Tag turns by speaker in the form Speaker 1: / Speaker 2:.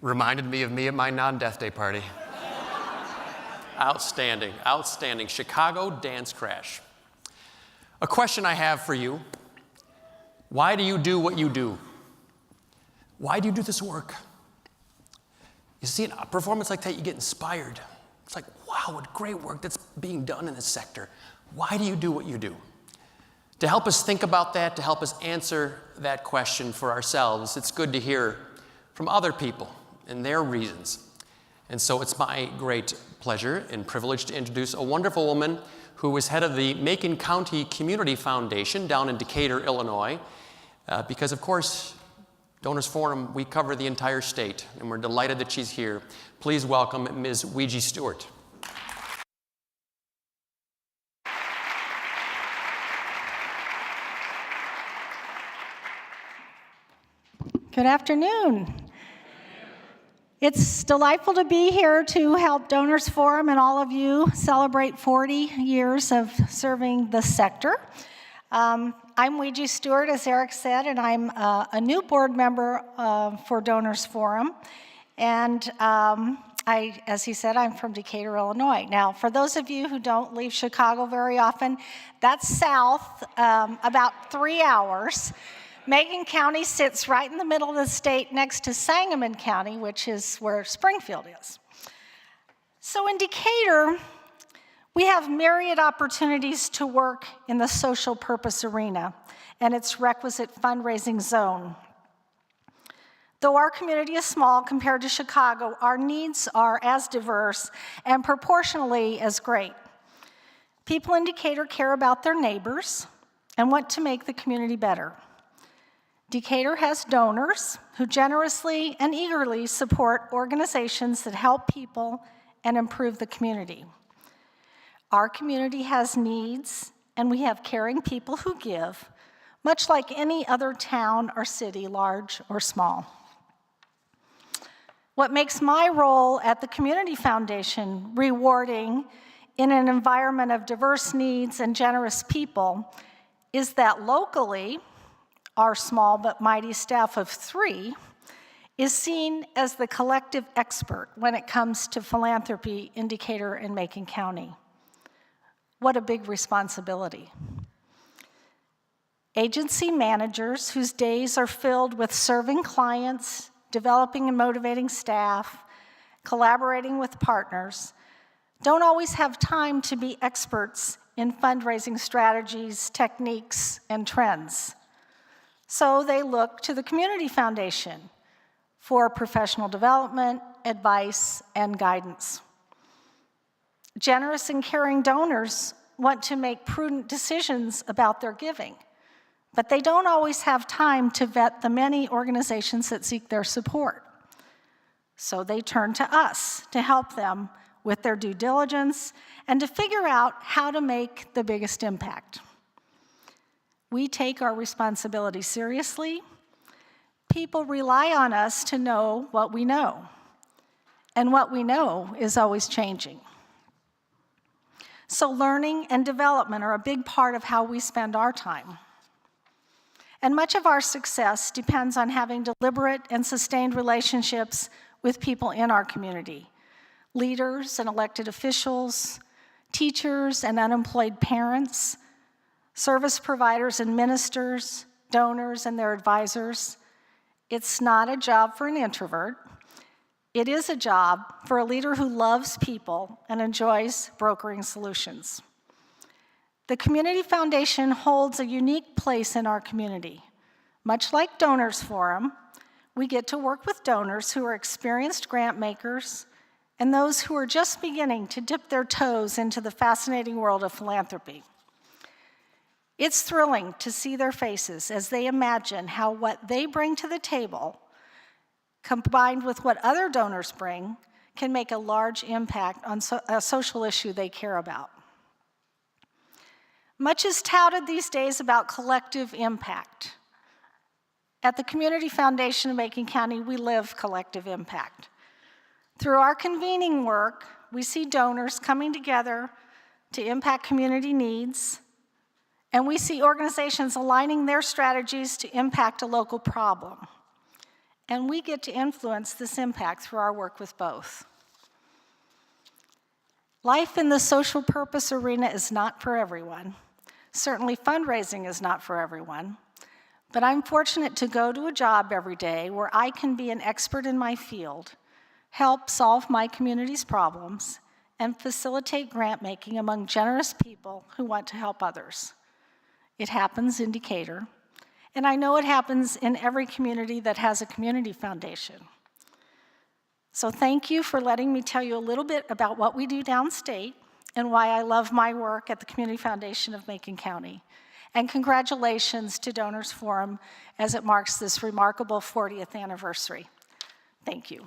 Speaker 1: Reminded me at my non-death day party. Outstanding, outstanding. Chicago Dance Crash. A question I have for you. Why do you do what you do? Why do you do this work? You see a performance like that, you get inspired. It's like, wow, what great work that's being done in this sector. Why do you do what you do? To help us think about that, to help us answer that question for ourselves, it's good to hear from other people and their reasons. And so it's my great pleasure and privilege to introduce a wonderful woman who is head of the Macon County Community Foundation down in Decatur, Illinois, because of course, Donors Forum, we cover the entire state, and we're delighted that she's here. Please welcome Ms. Wegi Stewart.
Speaker 2: Good afternoon. It's delightful to be here to help Donors Forum and all of you celebrate 40 years of serving the sector. I'm Wegi Stewart, as Eric said, and I'm a new board member for Donors Forum. And as he said, I'm from Decatur, Illinois. Now, for those of you who don't leave Chicago very often, that's south about 3 hours. Macon County sits right in the middle of the state next to Sangamon County, which is where Springfield is. So in Decatur, we have myriad opportunities to work in the social purpose arena and its requisite fundraising zone. Though our community is small compared to Chicago, our needs are as diverse and proportionally as great. People in Decatur care about their neighbors and want to make the community better. Decatur has donors who generously and eagerly support organizations that help people and improve the community. Our community has needs, and we have caring people who give, much like any other town or city, large or small. What makes my role at the Community Foundation rewarding in an environment of diverse needs and generous people is that locally, our small but mighty staff of 3 is seen as the collective expert when it comes to philanthropy in Decatur and Macon County. What a big responsibility. Agency managers whose days are filled with serving clients, developing and motivating staff, collaborating with partners, don't always have time to be experts in fundraising strategies, techniques, and trends. So they look to the Community Foundation for professional development, advice, and guidance. Generous and caring donors want to make prudent decisions about their giving, but they don't always have time to vet the many organizations that seek their support. So they turn to us to help them with their due diligence and to figure out how to make the biggest impact. We take our responsibility seriously. People rely on us to know what we know, and what we know is always changing. So learning and development are a big part of how we spend our time. And much of our success depends on having deliberate and sustained relationships with people in our community, leaders and elected officials, teachers and unemployed parents, service providers and ministers, donors and their advisors. It's not a job for an introvert. It is a job for a leader who loves people and enjoys brokering solutions. The Community Foundation holds a unique place in our community. Much like Donors Forum, we get to work with donors who are experienced grant makers and those who are just beginning to dip their toes into the fascinating world of philanthropy. It's thrilling to see their faces as they imagine how what they bring to the table, combined with what other donors bring, can make a large impact on a social issue they care about. Much is touted these days about collective impact. At the Community Foundation of Macon County, we live collective impact. Through our convening work, we see donors coming together to impact community needs, and we see organizations aligning their strategies to impact a local problem. and we get to influence this impact through our work with both. Life in the social purpose arena is not for everyone. Certainly fundraising is not for everyone, but I'm fortunate to go to a job every day where I can be an expert in my field, help solve my community's problems, and facilitate grant making among generous people who want to help others. It happens in Decatur, and I know it happens in every community that has a community foundation. So thank you for letting me tell you a little bit about what we do downstate and why I love my work at the Community Foundation of Macon County. And congratulations to Donors Forum as it marks this remarkable 40th anniversary. Thank you.